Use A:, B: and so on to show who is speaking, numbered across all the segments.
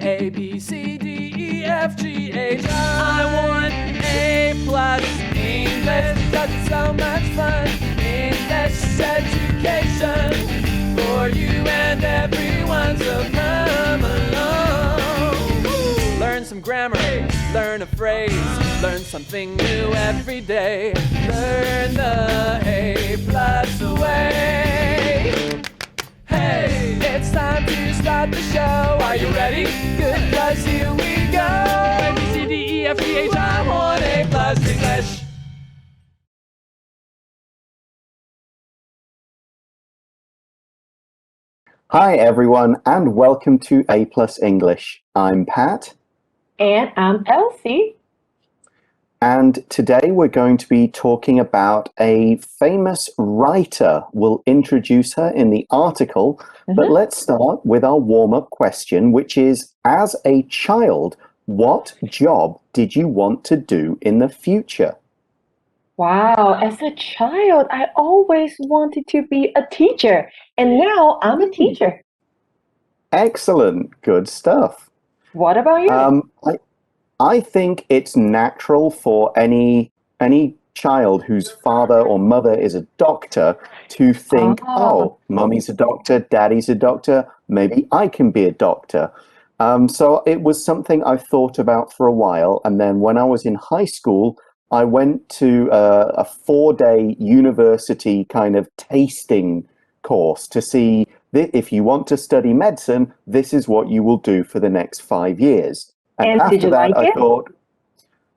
A: A, B, C, D, E, F, G, H, I want A+. English, that's so much fun. English education for you and everyone, so come along. Learn some grammar, learn a phrase, learn something new every day. Learn the A+ way. Hey, it's time to start the show. Are you ready? Good, 'cause here we go. A, B, C, D, E, F, G, H, I want A+ English.
B: Hi everyone and welcome to A+ English. I'm Pat.
C: And I'm Elsie.
B: And today we're going to be talking about a famous writer. We'll introduce her in the article, but let's start with our warm-up question, which is, as a child, what job did you want to do in the future?
C: Wow, as a child, I always wanted to be a teacher, and now I'm a teacher.
B: Excellent, good stuff.
C: What about you?
B: I think it's natural for any child whose father or mother is a doctor to think, oh, mummy's a doctor, daddy's a doctor, maybe I can be a doctor. So it was something I thought about for a while, and then when I was in high school, I went to a 4-day university kind of tasting course to see that if you want to study medicine, this is what you will do for the next 5 years. And after
C: did you
B: that,
C: like it?
B: I thought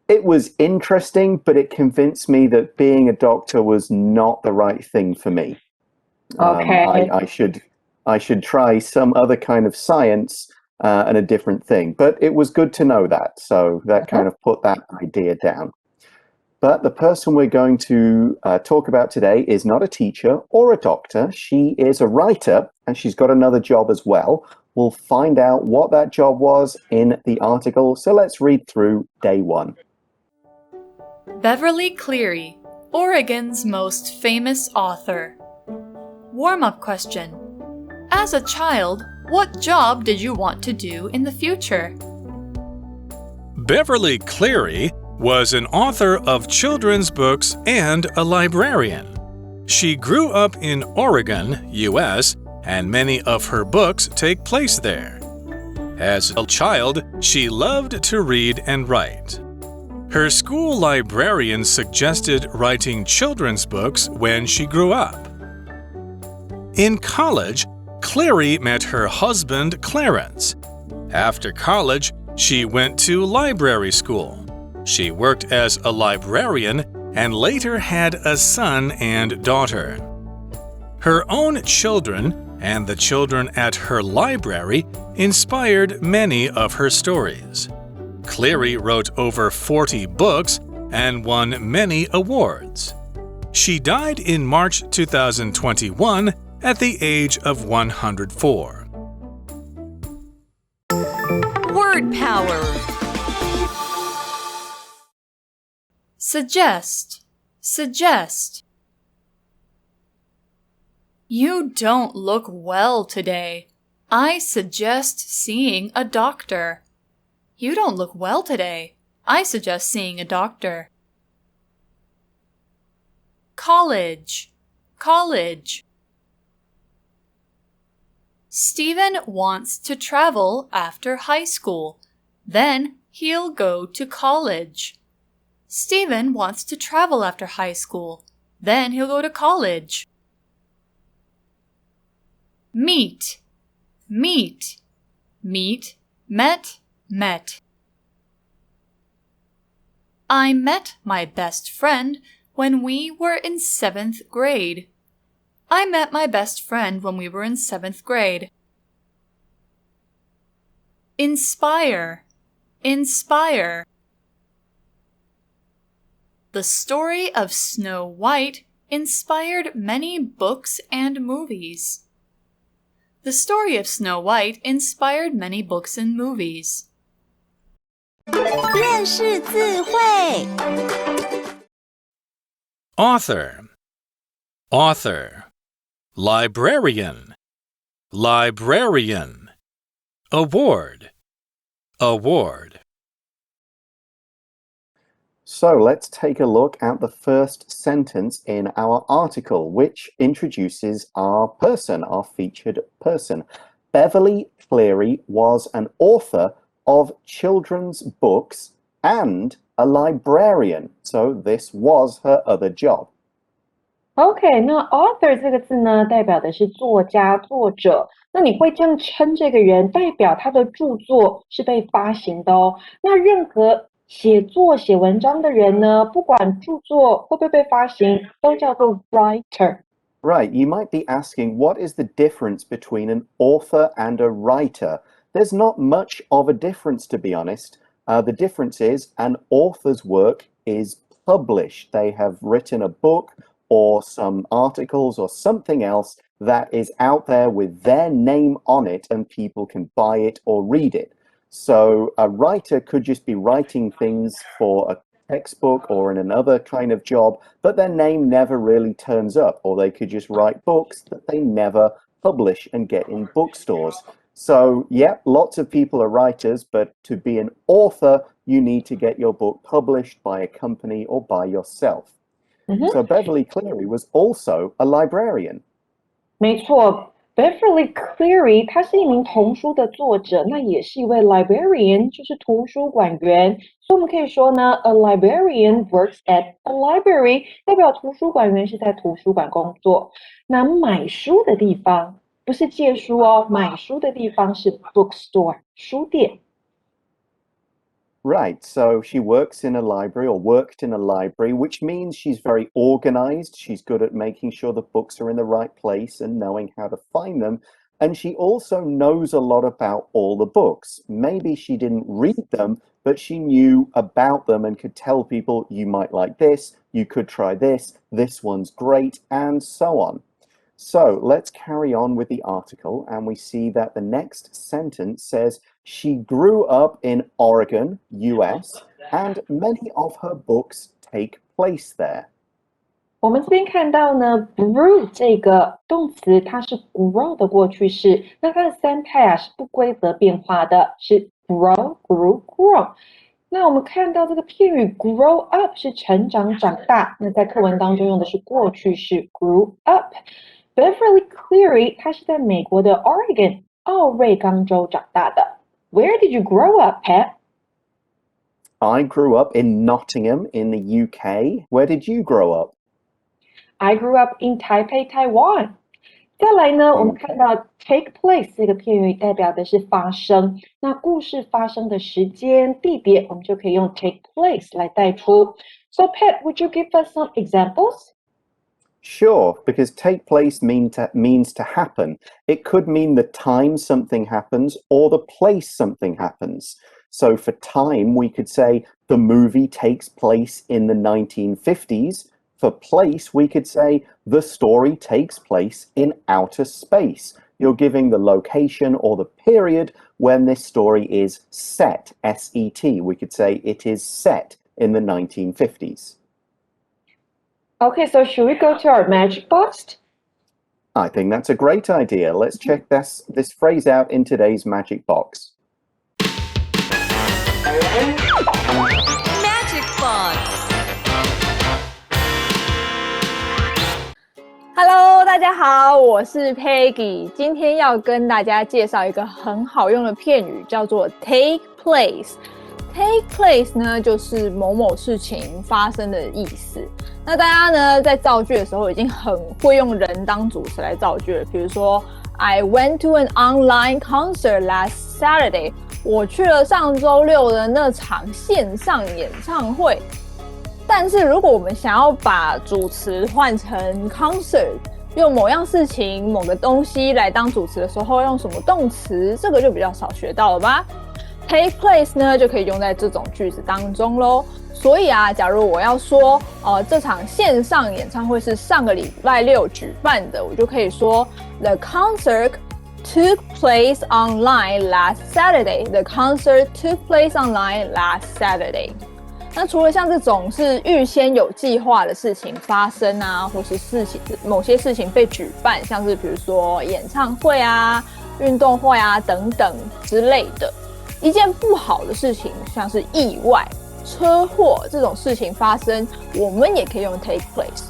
B: it was interesting, but it convinced me that being a doctor was not the right thing for me.
C: Okay.
B: I should try some other kind of science and a different thing. But it was good to know that, so that kind of put that idea down. But the person we're going to talk about today is not a teacher or a doctor. She is a writer, and she's got another job as well. We'll find out what that job was in the article. So let's read through day 1.
D: Beverly Cleary, Oregon's most famous author. Warm-up question. As a child, what job did you want to do in the future?
E: Beverly Cleary was an author of children's books and a librarian. She grew up in Oregon, U.S., and many of her books take place there. As a child, she loved to read and write. Her school librarian suggested writing children's books when she grew up. In college, Cleary met her husband, Clarence. After college, she went to library school. She worked as a librarian and later had a son and daughter. Her own children and the children at her library inspired many of her stories. Cleary wrote over 40 books and won many awards. She died in March 2021 at the age of 104.
D: Word power. Suggest. Suggest. You don't look well today. I suggest seeing a doctor. You don't look well today. I suggest seeing a doctor. College. College. Stephen wants to travel after high school. Then he'll go to college. Stephen wants to travel after high school. Then he'll go to college. Meet. Meet. Meet. Met. Met. I met my best friend when we were in 7th grade. I met my best friend when we were in 7th grade. Inspire. Inspire. The story of Snow White inspired many books and movies. The story of Snow White inspired many books and movies.
F: 认识字汇
E: Author. Author. Librarian. Librarian. Award. award.
B: So let's take a look at the first sentence in our article, which introduces our person, our featured person. Beverly Cleary was an author of children's books and a librarian. So this was her other job.
C: OK， 那 author 这个字呢，代表的是作家、作者。那你会这样称这个人，代表他的著作是被发行的哦。那任何写文章的人呢，不管著作会不会被发行，都叫做 writer.
B: Right, you might be asking, what is the difference between an author and a writer? There's not much of a difference, to be honest. The difference is an author's work is published. They have written a book or some articles or something else that is out there with their name on it and people can buy it or read it. So a writer could just be writing things for a textbook or in another kind of job, but their name never really turns up, or they could just write books that they never publish and get in bookstores. So, yeah, lots of people are writers, but to be an author, you need to get your book published by a company or by yourself. So Beverly Cleary was also a librarian.
C: 没错 ，Beverly Cleary 她是一名童书的作者，那也是一位 librarian， 就是图书馆员。所以我们可以说呢 ，a librarian works at a library， 代表图书馆员是在图书馆工作。那买书的地方不是借书哦，买书的地方是 bookstore， 书店。
B: Right, so she works in a library or worked in a library, which means she's very organized. She's good at making sure the books are in the right place and knowing how to find them. And she also knows a lot about all the books. Maybe she didn't read them, but she knew about them and could tell people, you might like this, you could try this one's great, and so on. So let's carry on with the article, and we see that the next sentence says, she grew up in Oregon, US, and many of her books take place there.
C: 我们这边看到呢 ，grew 这个动词，它是 grow 的过去式，那它的三态啊是不规则变化的，是 grow, grew, grow。那我们看到这个片语 grow up 是成长、长大，那在课文当中用的是过去式 grew up。Beverly Cleary 她是在美国的 Oregon 奥瑞冈州长大的。Where did you grow up, Pep?
B: I grew up in Nottingham in the UK. Where did you grow up?
C: I grew up in Taipei, Taiwan. 再来呢，我们看到 take place 这个片语代表的是发生，那故事发生的时间、地点，我们就可以用 take place 来带出。So, Pep, would you give us some examples?
B: Sure, because take place means to happen. It could mean the time something happens or the place something happens. So for time, we could say the movie takes place in the 1950s. For place, we could say the story takes place in outer space. You're giving the location or the period when this story is set, S-E-T. We could say it is set in the 1950s.
C: Okay, so should we go to our magic box?
B: I think that's a great idea. Let's check this phrase out in today's magic box.
F: Magic Box.
G: Hello， 大家好，我是 Peggy， 今天要跟大家介绍一个很好用的片语，叫做 take place。Take place 呢，就是某某事情发生的意思。那大家呢，在造句的时候已经很会用人当主词来造句了。比如说 ，I went to an online concert last Saturday。我去了上周六的那场线上演唱会。但是如果我们想要把主词换成 concert， 用某样事情、某个东西来当主词的时候，用什么动词？这个就比较少学到了吧。Take place 呢，就可以用在这种句子当中咯。所以啊，假如我要说，这场线上演唱会是上个礼拜六举办的，我就可以说 The concert took place online last Saturday. The concert took place online last Saturday. 那除了像这种是预先有计划的事情发生啊，或是某些事情被举办，像是比如说演唱会啊、运动会啊等等之类的。一件不好的事情，像是意外、车祸这种事情发生，我们也可以用 take place。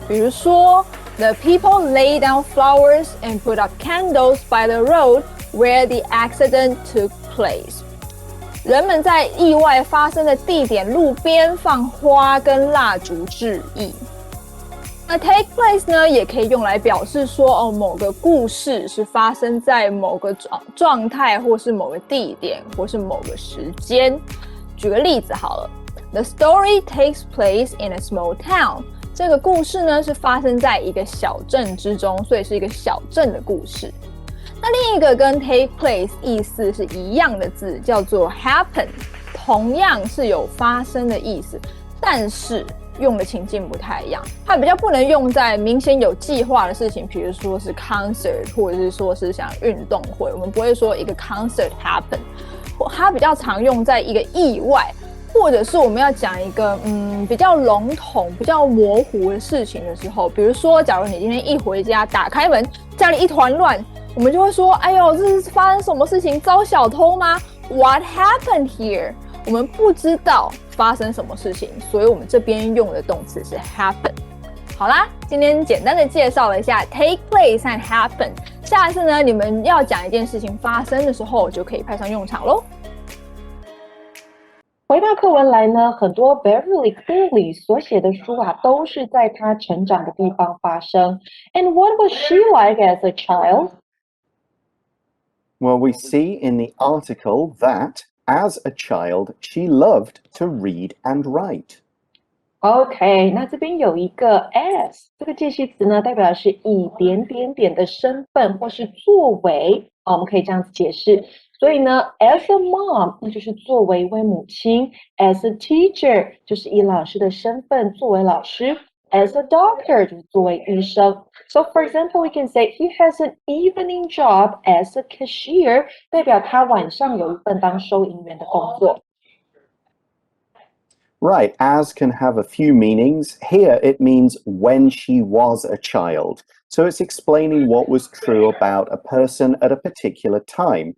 G: 比如说 The people lay down flowers and put up candles by the road where the accident took place。人们在意外发生的地点路边放花跟蜡烛致意。那 take place 呢，也可以用来表示说，某个故事是发生在某个状态，或是某个地点，或是某个时间。举个例子好了 ，The story takes place in a small town。这个故事呢是发生在一个小镇之中，所以是一个小镇的故事。那另一个跟 take place 意思是一样的字，叫做 happen， 同样是有发生的意思，但是用的情境不太一样，它比较不能用在明显有计划的事情，比如说是 concert， 或者是说是像运动会，我们不会说一个 concert happen， 它比较常用在一个意外，或者是我们要讲一个比较笼统、比较模糊的事情的时候，比如说，假如你今天一回家打开门，家里一团乱，我们就会说：“哎呦，这是发生什么事情？遭小偷吗 ？What happened here？” 我们不知道发生什么事情，所以我们这边用的动词是 happen。好啦，今天简单的介绍了一下 take place 和 happen。下一次呢，你们要讲一件事情发生的时候，就可以派上用场咯。
C: 回到课文来呢，很多 Beverly Cleary 所写的书啊，都是在她成长的地方发生。And what was she like as a child?
B: Well, we see in the article that as a child, she loved to read and write.
C: OK， 那这边有一个 as 这个介系词呢，代表的是以点点点的身份或是作为，我们可以这样子解释。所以呢 ，as a mom 那就是作为一位母亲 ，as a teacher 就是以老师的身份作为老师 ，as a doctor 就是作为医生。So for example, we can say he has an evening job as a cashier， 代表他晚上有一份当收银员的工作。
B: Right, as can have a few meanings. Here it means when she was a child. So it's explaining what was true about a person at a particular time.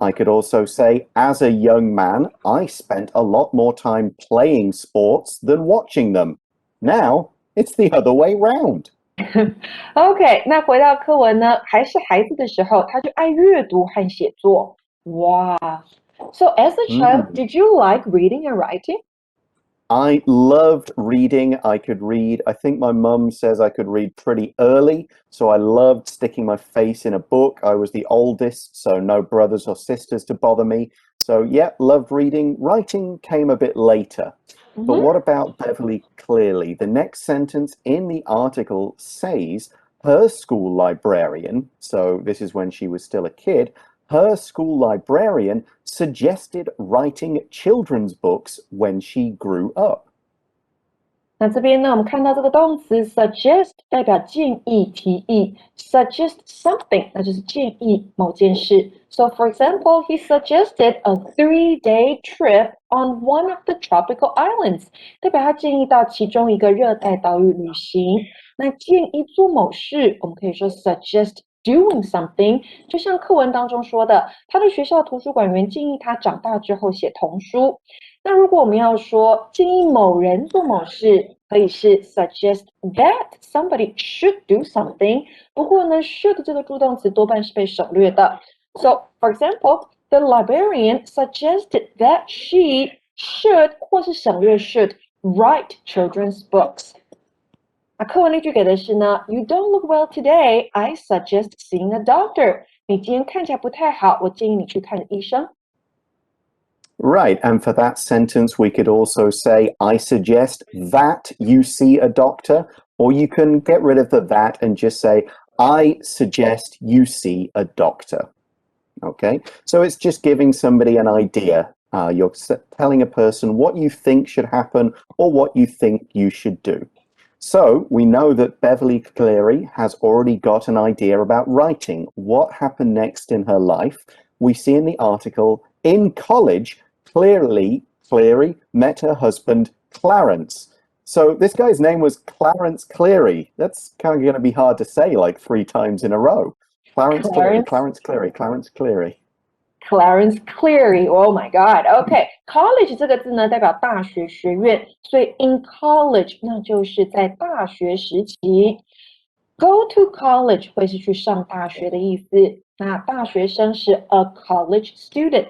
B: I could also say, as a young man, I spent a lot more time playing sports than watching them. Now, it's the other way round.
C: OK， 那回到课文呢，还是孩子的时候，他就爱阅读和写作。哇 ！So as a child, did you like reading and writing?
B: I loved reading. I could read. I think my mum says I could read pretty early, so I loved sticking my face in a book. I was the oldest, so no brothers or sisters to bother me. So yeah, loved reading. Writing came a bit later. But what about Beverly Cleary? The next sentence in the article says her school librarian, so this is when she was still a kid, her school librarian suggested writing children's books when she grew up.
C: 那这边呢，我们看到这个动词 suggest 代表建议、提议 ，suggest something 那就是建议某件事。So for example, he suggested a 3-day trip on one of the tropical islands， 代表他建议到其中一个热带岛屿旅行。那建议做某事，我们可以说 suggest doing something， 就像课文当中说的，他的学校图书馆员建议他长大之后写童书。那如果我们要说建议某人做某事，可以是 suggest that somebody should do something。不过呢 ，should 这个助动词多半是被省略的。So, for example, the librarian suggested that she should 或是省略 should write children's books。课文例句给的是呢 ，You don't look well today. I suggest seeing a doctor. 你今天看起来不太好，我建议你去看医生。
B: Right, and for that sentence, we could also say, I suggest that you see a doctor, or you can get rid of the that and just say, I suggest you see a doctor. Okay, so it's just giving somebody an idea. You're telling a person what you think should happen or what you think you should do. So we know that Beverly Cleary has already got an idea about writing. What happened next in her life? We see in the article, in college, Cleary met her husband, Clarence. So this guy's name was Clarence Cleary. That's kind of going to be hard to say like 3 times in a row. Clarence Cleary.
C: Clarence Cleary. Oh my God. OK, college 这个字呢代表大学学院，所以 in college 那就是在大学时期。Go to college 会是去上大学的意思，那大学生是 a college student。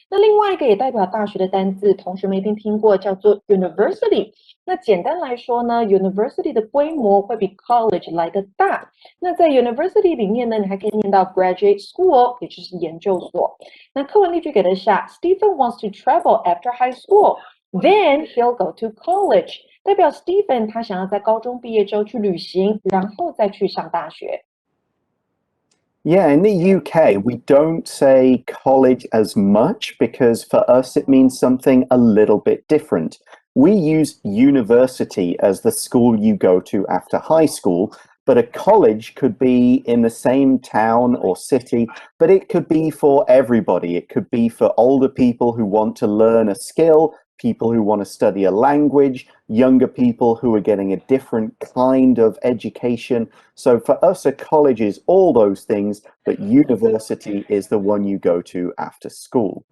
C: 那另外一个也代表大学的单字，同学们一定听过，叫做 university。那简单来说呢 ，university 的规模会比 college 来得大。那在 university 里面呢，你还可以念到 graduate school， 也就是研究所。那课文例句给的是Stephen wants to travel after high school, then he'll go to college。代表 Stephen 他想要在高中毕业之后去旅行，然后再去上大学。
B: Yeah, in the UK, we don't say college as much because for us it means something a little bit different. We use university as the school you go to after high school, but a college could be in the same town or city, but it could be for everybody. It could be for older people who want to learn a skill, people who want to study a language, younger people who are getting a different kind of education. So for us, a college is all those things, but university is the one you go to after school.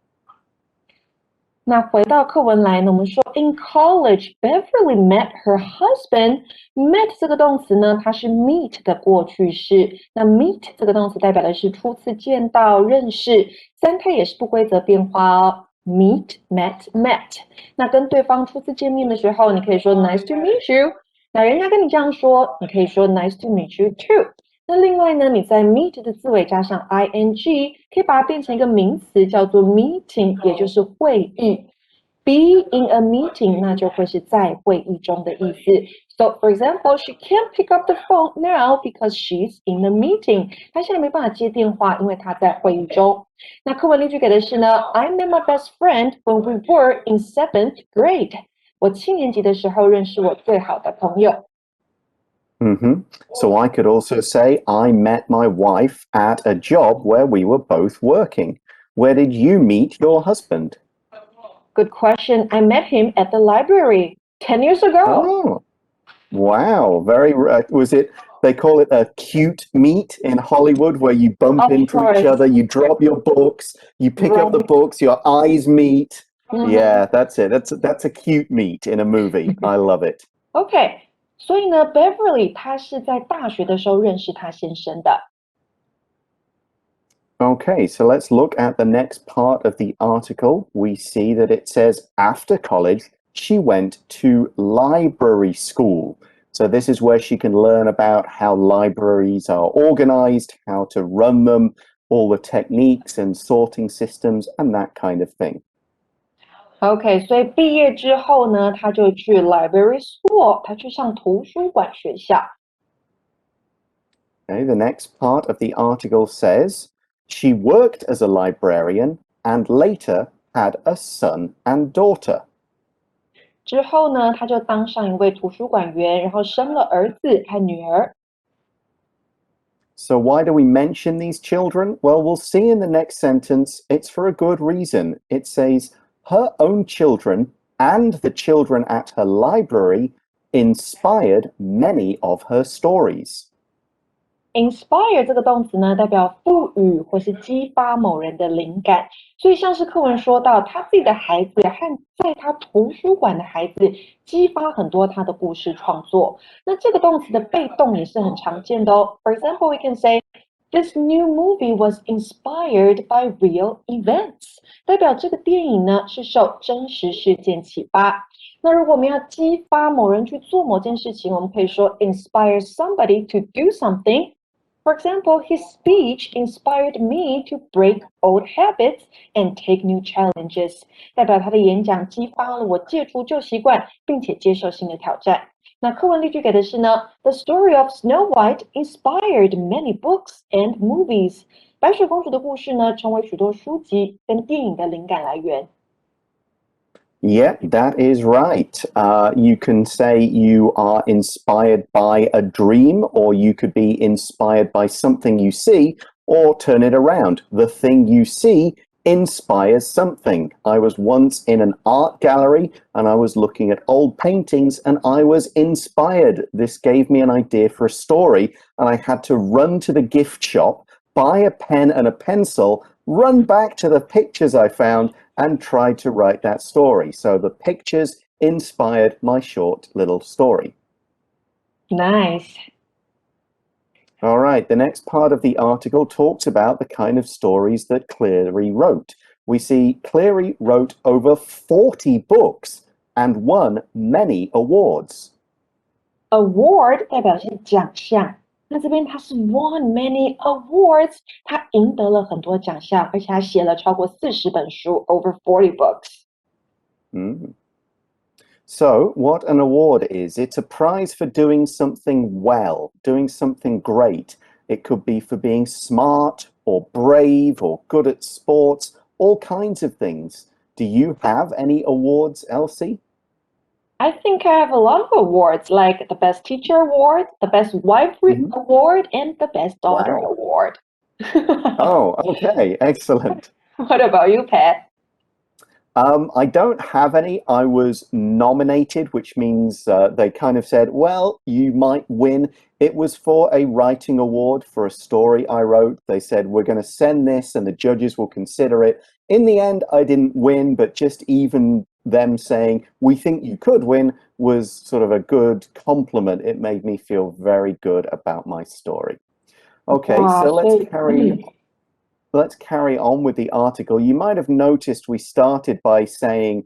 C: 那回到课文来呢，我们说 in college, Beverly met her husband. Met 这个动词呢，它是 meet 的过去式。那 meet 这个动词代表的是初次见到、认识，三态也是不规则变化哦。Meet, met, met。那跟对方初次见面的时候，你可以说 nice to meet you。那人家跟你这样说，你可以说 nice to meet you too。那另外呢，你在 meet 的字尾加上 ing， 可以把它变成一个名词，叫做 meeting， 也就是会议。Be in a meeting， 那就会是在会议中的意思。So, for example, she can't pick up the phone now because she's in a meeting. 她现在没办法接电话，因为她在会议中。那课文例句给的是呢 I met my best friend when we were in 7th grade. 我7年级的时候认识我最好的朋友。
B: So I could also say I met my wife at a job where we were both working. Where did you meet your husband?
C: Good question. I met him at the library 10 years ago.
B: Oh, wow. Very, was it, they call it a cute meet in Hollywood where you bump into each other, you drop your books, you pick up the books, your eyes meet. Yeah, that's it. That's a cute meet in a movie. I love it.
C: OK, 所以呢 Beverly 她是在大学的时候认识她先生的。
B: Okay, so let's look at the next part of the article. We see that it says after college, she went to library school. So this is where she can learn about how libraries are organized, how to run them, all the techniques and sorting systems and that kind of thing.
C: OK, 所以毕业之后呢，她就去 library school， 她去上图书馆学校。
B: Okay, the next part of the article says, she worked as a librarian and later had a son and daughter.
C: 之后呢，她就当上一位图书馆员，然后生了儿子和女儿。
B: So why do we mention these children? Well, we'll see in the next sentence. It's for a good reason. It says, her own children and the children at her library inspired many of her stories.
C: Inspire 这个动词呢，代表赋予或是激发某人的灵感，所以像是课文说到，他自己的孩子和在他图书馆的孩子，激发很多他的故事创作。那这个动词的被动也是很常见的哦。For example, we can say, this new movie was inspired by real events. 代表这个电影呢是受真实事件启发。那如果我们要激发某人去做某件事情，我们可以说 inspire somebody to do something.For example, his speech inspired me to break old habits and take new challenges. 代表他的演讲激发了我戒除旧习惯，并且接受新的挑战。那课文例句给的是呢 The story of Snow White inspired many books and movies. 白雪公主的故事呢，成为许多书籍跟电影的灵感来源。
B: Yeah, that is right. You can say you are inspired by a dream, or you could be inspired by something you see, or turn it around. The thing you see inspires something. I was once in an art gallery and I was looking at old paintings and I was inspired. This gave me an idea for a story and I had to run to the gift shop, buy a pen and a pencil run back to the pictures I found and tried to write that story. So the pictures inspired my short little story.
C: Nice.
B: All right, the next part of the article talks about the kind of stories that Cleary wrote. We see Cleary wrote over 40 books and won many awards.
C: Award 代表是奖项，那这边他是 won many awards， 他赢得了很多奖项，而且他写了超过40本书 over 40 books.
B: So, what an award is, it's a prize for doing something well, doing something great. It could be for being smart or brave or good at sports, all kinds of things. Do you have any awards, Elsie?
C: I think I have a lot of awards, like the Best Teacher Award, the Best Wife Award, and the Best Daughter Award.
B: Oh, okay, excellent.
C: What about you, Pat?
B: I don't have any. I was nominated, which means they kind of said, well, you might win. It was for a writing award for a story I wrote. They said, we're going to send this and the judges will consider it. In the end, I didn't win, but just even them saying, we think you could win was sort of a good compliment. It made me feel very good about my story. Okay, so let's carry on with the article. You might have noticed we started by saying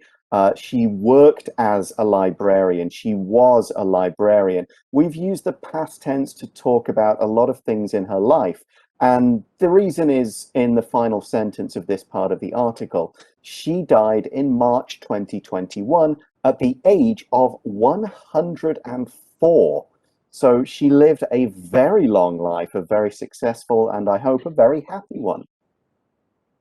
B: she worked as a librarian. She was a librarian. We've used the past tense to talk about a lot of things in her life. And the reason is in the final sentence of this part of the article. She died in March 2021 at the age of 104. So she lived a very long life, a very successful and I hope a very happy one.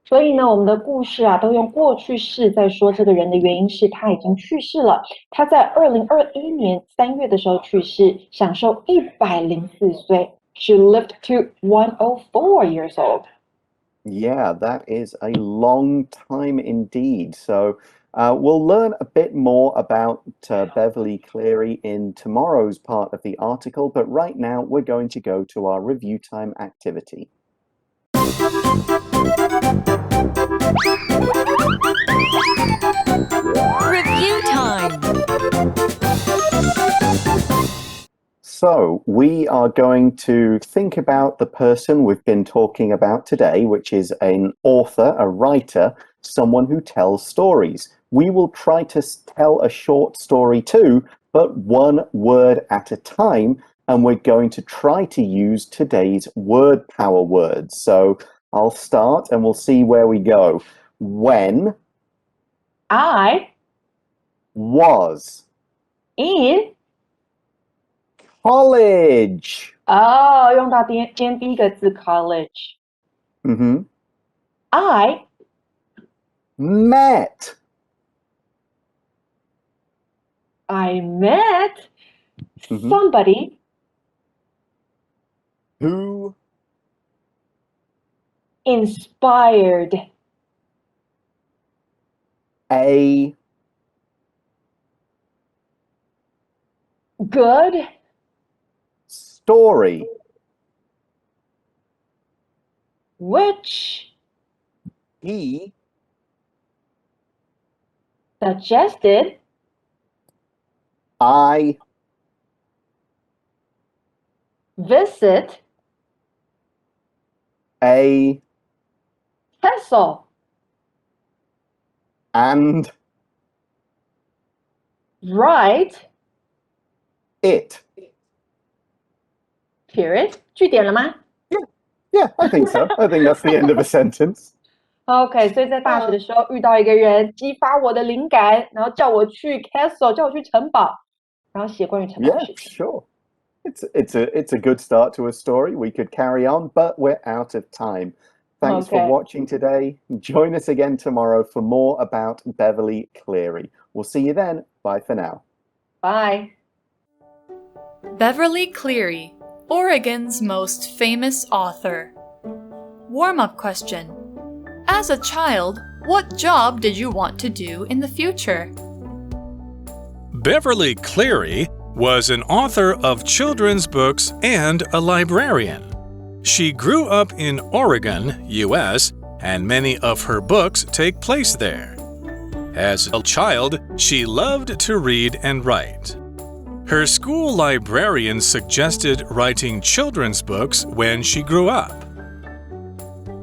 C: 所以呢，我们的故事啊，都用过去式在说这个人的原因是他已经去世了。他在2021年3月的时候去世，享受104岁。She lived to 104 years old.
B: Yeah, that is a long time indeed. So we'll learn a bit more about Beverly Cleary in tomorrow's part of the article, but right now we're going to go to our review time activity.
F: Review time.
B: So we are going to think about the person we've been talking about today, which is an author, a writer, someone who tells stories. We will try to tell a short story too, but one word at a time, and we're going to try to use today's word power words. So I'll start and we'll see where we go. When
C: I
B: was
C: in
B: college.
C: 用到今天第一个字 college. I
B: met
C: somebody
B: who
C: inspired
B: a
C: good
B: story
C: which
B: he
C: suggested
B: I
C: visit
B: a
C: castle
B: and
C: write
B: it.
C: Period. 句点了吗？
B: Yeah, I think so. I think that's the end of a sentence.
C: OK， 所以在大学的时候遇到一个人，激发我的灵感，然后叫我去 castle， 叫我去城堡，然后写关于城堡的
B: Yeah,
C: 事情。
B: sure. It's a good start to a story. We could carry on, but we're out of time. Thanks for watching today. Join us again tomorrow for more about Beverly Cleary. We'll see you then. Bye for now.
C: Bye.
D: Beverly Cleary, Oregon's most famous author. Warm-up question. As a child, what job did you want to do in the future?
E: Beverly Cleary was an author of children's books and a librarian. She grew up in Oregon, U.S., and many of her books take place there. As a child, she loved to read and write. Her school librarian suggested writing children's books when she grew up.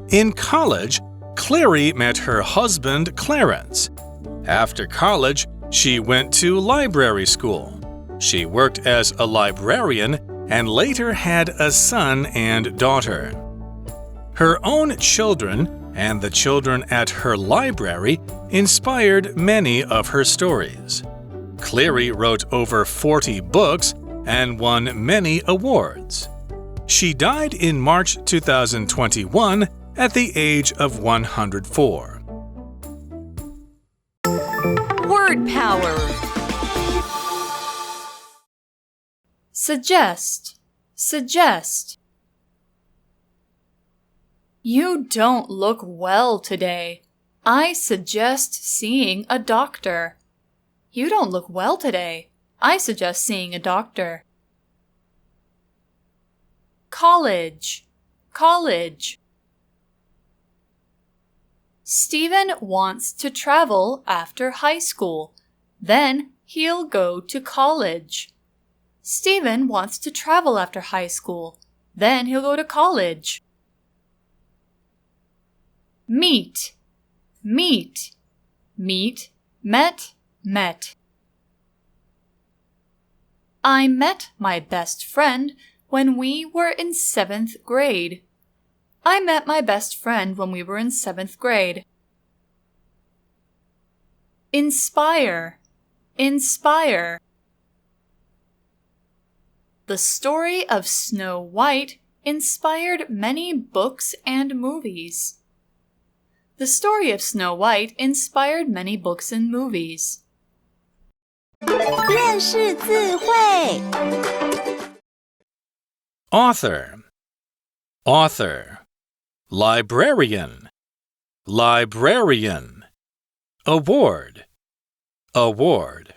E: In college, Cleary met her husband, Clarence. After college, she went to library school. She worked as a librarian and later had a son and daughter. Her own children and the children at her library inspired many of her stories. Cleary wrote over 40 books and won many awards. She died in March 2021 at the age of 104.
F: Word power.
D: Suggest. Suggest. You don't look well today. I suggest seeing a doctor. You don't look well today. I suggest seeing a doctor. College. College. Stephen wants to travel after high school. Then he'll go to college. Stephen wants to travel after high school. Then he'll go to college. Meet. Meet. Meet. Met. Met. I met my best friend when we were in 7th grade. I met my best friend when we were in 7th grade. Inspire. Inspire. The story of Snow White inspired many books and movies. The story of Snow White inspired many books and movies.
F: 认识字汇
E: Author. Author. Librarian. Librarian. Award. Award.